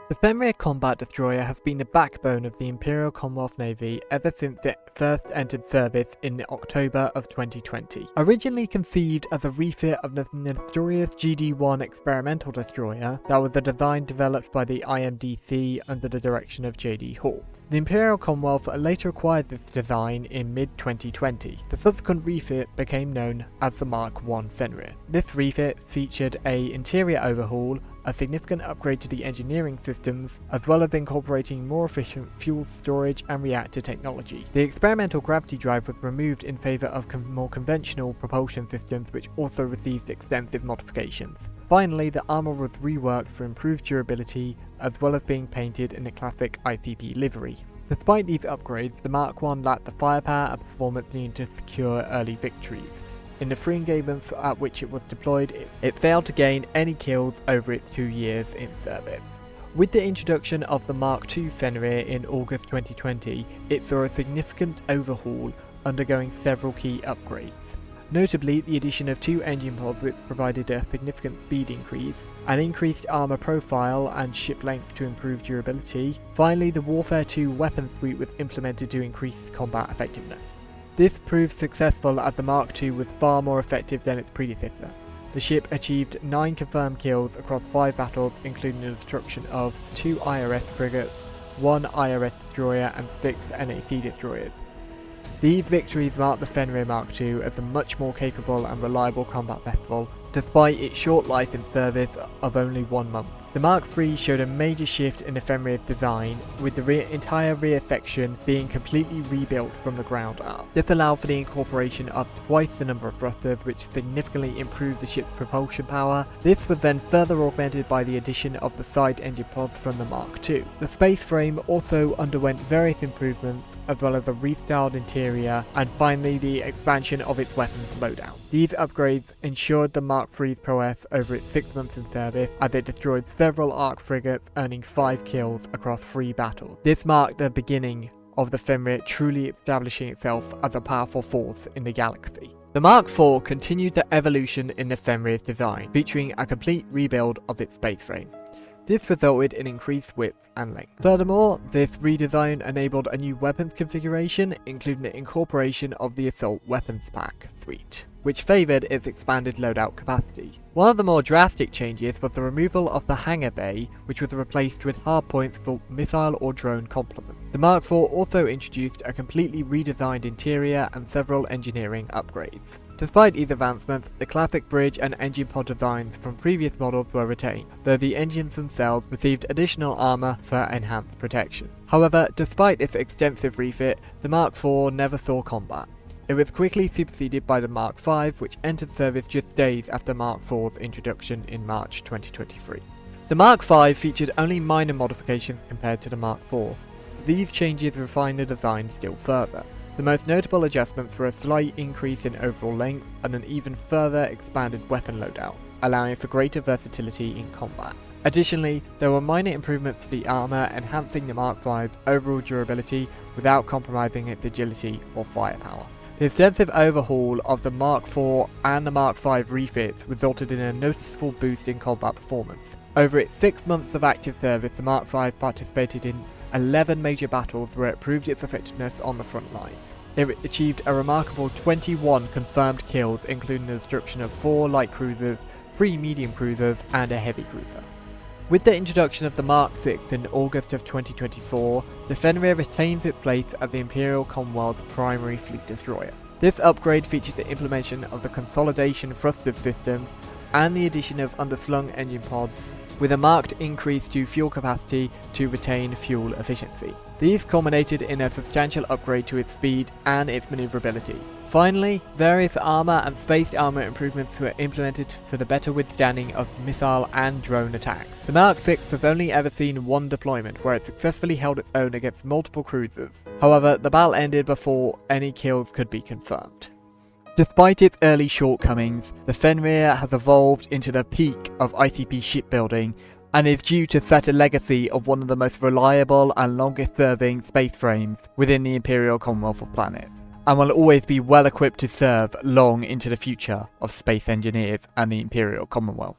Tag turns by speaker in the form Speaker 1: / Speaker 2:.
Speaker 1: The Fenrir-Combat Destroyer has been the backbone of the Imperial Commonwealth Navy ever since it first entered service in October of 2020. Originally conceived as a refit of the notorious GD-1 experimental destroyer that was a design developed by the IMDC under the direction of J.D. Hawks. The Imperial Commonwealth later acquired this design in mid-2020. The subsequent refit became known as the Mark I Fenrir. This refit featured an interior overhaul, a significant upgrade to the engineering systems, as well as incorporating more efficient fuel storage and reactor technology. The experimental gravity drive was removed in favour of more conventional propulsion systems, which also received extensive modifications. Finally, the armour was reworked for improved durability, as well as being painted in the classic ICP livery. Despite these upgrades, the Mark I lacked the firepower and performance needed to secure early victories. In the 3 engagements at which it was deployed, it failed to gain any kills over its 2 years in service. With the introduction of the Mark II Fenrir in August 2020, it saw a significant overhaul, undergoing several key upgrades. Notably, the addition of 2 engine pods, which provided a significant speed increase, an increased armour profile and ship length to improve durability. Finally, the Warfare 2 weapon suite was implemented to increase combat effectiveness. This proved successful as the Mark II was far more effective than its predecessor. The ship achieved 9 confirmed kills across 5 battles, including the destruction of 2 IRS frigates, 1 IRS destroyer and 6 NAC destroyers. These victories marked the Fenrir Mark II as a much more capable and reliable combat vessel, despite its short life in service of only 1 month. The Mark III showed a major shift in the Fenrir's design, with the entire rear section being completely rebuilt from the ground up. This allowed for the incorporation of twice the number of thrusters, which significantly improved the ship's propulsion power. This was then further augmented by the addition of the side engine pods from the Mark II. The space frame also underwent various improvements, as well as a restyled interior, and finally the expansion of its weapons loadout. These upgrades ensured the Mark III's prowess over its 6 months in service, as it destroyed several ARC frigates, earning 5 kills across 3 battles. This marked the beginning of the Fenrir truly establishing itself as a powerful force in the galaxy. The Mark IV continued the evolution in the Fenrir's design, featuring a complete rebuild of its space frame. This resulted in increased width and length. Furthermore, this redesign enabled a new weapons configuration, including the incorporation of the Assault Weapons Pack suite, which favoured its expanded loadout capacity. One of the more drastic changes was the removal of the hangar bay, which was replaced with hardpoints for missile or drone complement. The Mark IV also introduced a completely redesigned interior and several engineering upgrades. Despite these advancements, the classic bridge and engine pod designs from previous models were retained, though the engines themselves received additional armour for enhanced protection. However, despite its extensive refit, the Mark IV never saw combat. It was quickly superseded by the Mark V, which entered service just days after Mark IV's introduction in March 2023. The Mark V featured only minor modifications compared to the Mark IV. These changes refined the design still further. The most notable adjustments were a slight increase in overall length and an even further expanded weapon loadout, allowing for greater versatility in combat. Additionally, there were minor improvements to the armour, enhancing the Mark V's overall durability without compromising its agility or firepower. The extensive overhaul of the Mark IV and the Mark V refits resulted in a noticeable boost in combat performance. Over its 6 months of active service, the Mark V participated in 11 major battles where it proved its effectiveness on the front lines. It achieved a remarkable 21 confirmed kills, including the destruction of 4 light cruisers, 3 medium cruisers, and a heavy cruiser. With the introduction of the Mark VI in August of 2024, the Fenrir retains its place as the Imperial Commonwealth's primary fleet destroyer. This upgrade featured the implementation of the consolidation thruster systems and the addition of underslung engine pods, with a marked increase to fuel capacity to retain fuel efficiency. These culminated in a substantial upgrade to its speed and its maneuverability. Finally, various armour and spaced armour improvements were implemented for the better withstanding of missile and drone attacks. The Mark VI has only ever seen 1 deployment, where it successfully held its own against multiple cruisers. However, the battle ended before any kills could be confirmed. Despite its early shortcomings, the Fenrir has evolved into the peak of ICP shipbuilding and is due to set a legacy of one of the most reliable and longest serving space frames within the Imperial Commonwealth of planets, and will always be well equipped to serve long into the future of space engineers and the Imperial Commonwealth.